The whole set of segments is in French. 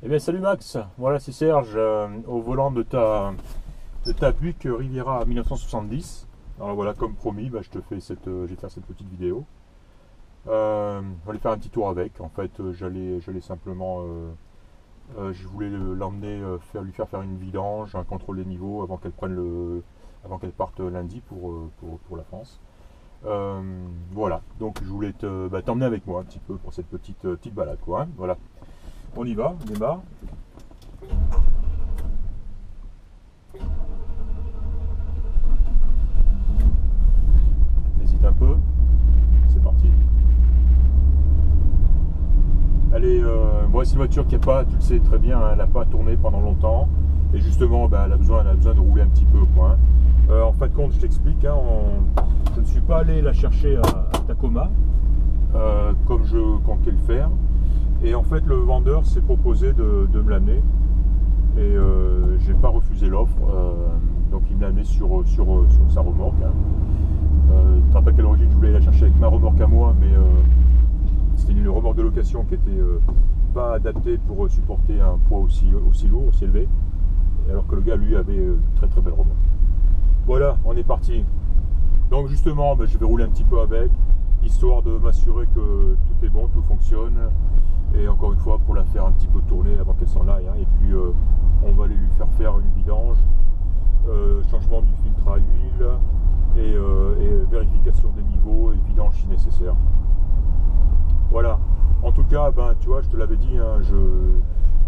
Eh bien salut Max, voilà c'est Serge au volant de ta Buick Riviera 1970. Alors voilà, comme promis, je vais faire cette petite vidéo. On va aller faire un petit tour avec. En fait, j'allais simplement, je voulais l'emmener, lui faire une vidange, un contrôle des niveaux avant qu'elle parte lundi pour la France. Voilà, donc je voulais t'emmener avec moi un petit peu pour cette petite balade, quoi, hein. Voilà. On y va, on démarre. Hésite un peu. C'est parti. Allez, moi c'est une voiture qui n'a pas, tu le sais très bien, hein, elle n'a pas tourné pendant longtemps. Et justement, elle a besoin de rouler un petit peu, quoi, hein. En fin de compte, je t'explique, hein, je ne suis pas allé la chercher à Tacoma, comme je comptais le faire. Et en fait, le vendeur s'est proposé de me l'amener. Et j'ai pas refusé l'offre. Donc il me l'a amené sur sa remorque, hein. Tu te rappelles qu'à l'origine, je voulais la chercher avec ma remorque à moi, mais c'était une remorque de location qui était pas adaptée pour supporter un poids aussi lourd, aussi élevé. Alors que le gars, lui, avait une très très belle remorque. Voilà, on est parti. Donc justement, je vais rouler un petit peu avec, histoire de m'assurer que tout est bon, tout fonctionne. Et encore une fois, pour la faire un petit peu tourner avant qu'elle s'en aille, hein. Et puis on va aller lui faire une vidange, changement du filtre à huile et vérification des niveaux et vidange si nécessaire. Voilà. En tout cas, tu vois, je te l'avais dit, hein,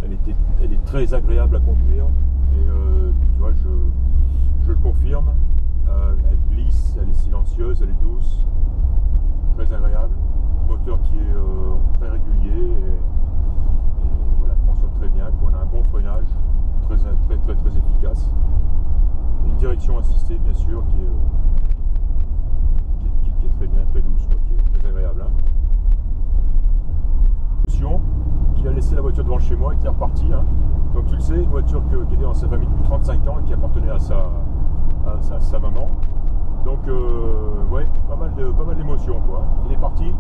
elle est très agréable à conduire. Et tu vois, je le confirme. Elle glisse, elle est silencieuse, elle est douce, très agréable. Moteur qui est très régulier et voilà, fonctionne très bien. On a un bon freinage, très efficace. Une direction assistée, bien sûr, qui est très bien, très douce, quoi, qui est très agréable, hein. Qui a laissé la voiture devant chez moi et qui est reparti, hein. Donc tu le sais, une voiture qui était dans sa famille depuis 35 ans et qui appartenait à sa maman. Donc ouais, pas mal d'émotions, quoi. Il est parti.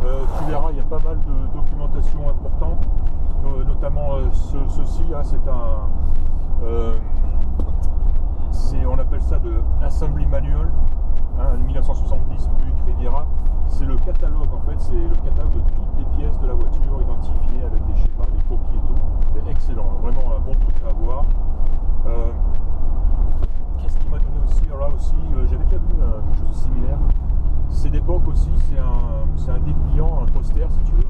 Tu verras, il y a pas mal de documentation importante, notamment ceci, hein, on appelle ça de Assembly Manual, hein, 1970 Buick Riviera. C'est le catalogue, en fait, c'est le catalogue de toutes les pièces de la voiture identifiées avec des schémas, des croquis et tout. C'est excellent, vraiment un bon truc à avoir. Qu'est-ce qu'il m'a donné aussi? Alors là aussi, j'avais déjà vu quelque chose de similaire. C'est d'époque aussi, c'est un dépliant, un poster si tu veux,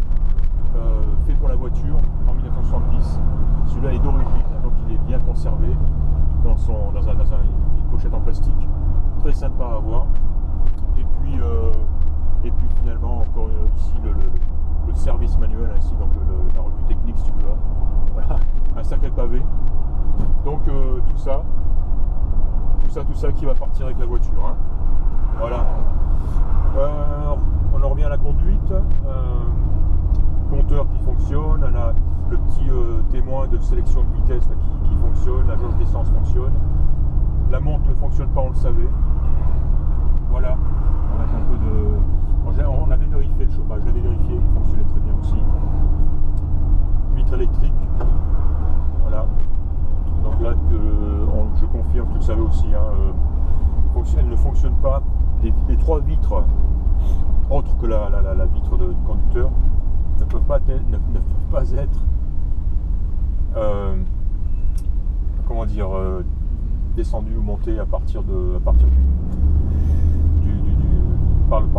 fait pour la voiture en 1970. Celui-là est d'origine, donc il est bien conservé dans une pochette en plastique, très sympa à avoir. Et puis finalement encore ici le service manuel, hein, ici donc la revue technique si tu veux, hein. Voilà, un sacré pavé. Donc tout ça qui va partir avec la voiture, hein. Voilà. On en revient à la conduite. Compteur qui fonctionne, on a le petit témoin de sélection de vitesse là, qui fonctionne, la jauge d'essence fonctionne, la montre ne fonctionne pas, on le savait. Voilà, avec un peu de. On avait vérifié le chauffage, j'avais vérifié, il fonctionnait très bien aussi. Vitre électrique, voilà. Donc là, je confirme, tu le savais aussi, hein, elle ne fonctionne pas. Les trois vitres, autres que la vitre du conducteur, ne peuvent pas être comment dire, descendues ou montées à partir par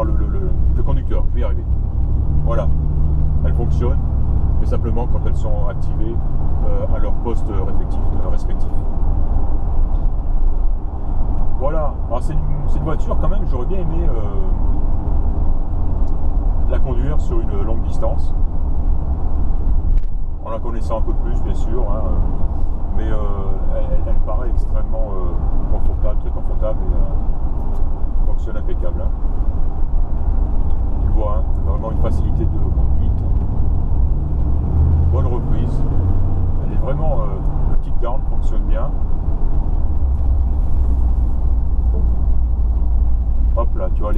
le conducteur. Je vais y arriver. Voilà, elles fonctionnent, mais simplement quand elles sont activées à leur poste respectif. Voilà, alors c'est une voiture quand même, j'aurais bien aimé la conduire sur une longue distance, en la connaissant un peu plus bien sûr, hein, mais elle paraît extrêmement confortable, très confortable et fonctionne impeccable, hein. Tu le vois, hein, vraiment une facilité de conduite, bonne reprise, elle est vraiment, le kick-down fonctionne bien. Hop là, tu vois,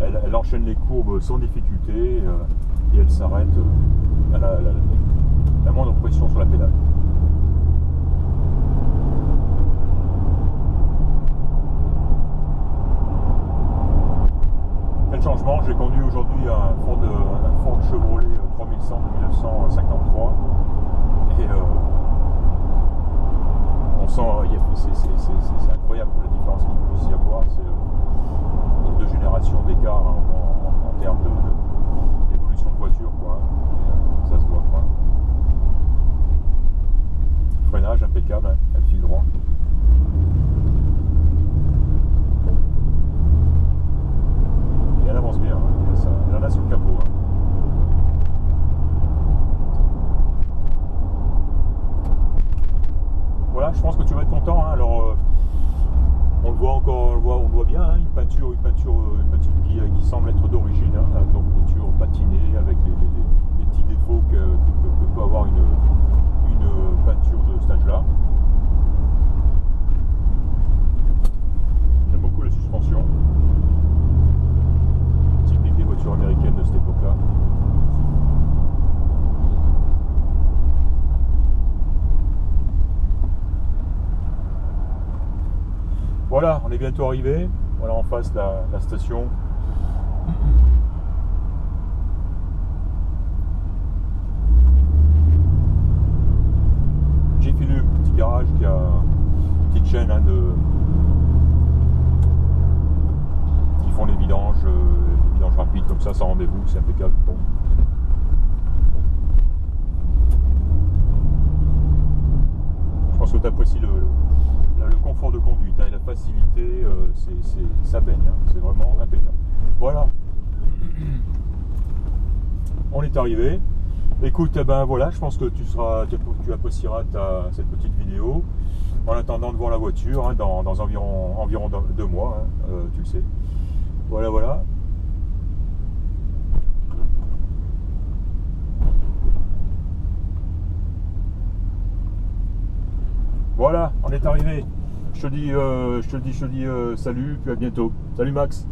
elle enchaîne les courbes sans difficulté et elle s'arrête à la moindre pression sur la pédale. Quel changement, j'ai conduit aujourd'hui un Ford Chevrolet 3100 de 1953 et on sent, c'est incroyable la différence qu'il puisse y avoir, c'est deux générations d'écart en termes d'évolution de voiture, quoi. Et, ça se voit, quoi. Freinage impeccable, hein, elle file droit. Et elle avance bien, hein. Elle en a sur le capot. Hein. Voilà, je pense que tu vas être content. Hein. Alors, on le voit encore, on le voit bien, hein. Une peinture qui semble être d'origine, hein. Donc une peinture patinée avec les petits défauts que peut avoir une peinture de cet âge-là. J'aime beaucoup la suspension, typique des voitures américaines de cette époque-là. Voilà, on est bientôt arrivé. Voilà en face la station. J'ai filé un petit garage qui a une petite chaîne, hein, qui font les vidanges rapides comme ça, sans rendez-vous, c'est impeccable. Bon. Je pense que tu apprécies le confort de conduite, hein, et la facilité, ça baigne, hein, c'est vraiment impeccable. Voilà, on est arrivé. Écoute, eh ben voilà, je pense que tu apprécieras cette petite vidéo. En attendant de voir la voiture, hein, dans environ 2 mois, hein, tu le sais. Voilà, voilà. Voilà, on est arrivé. Je te dis salut, puis à bientôt. Salut Max.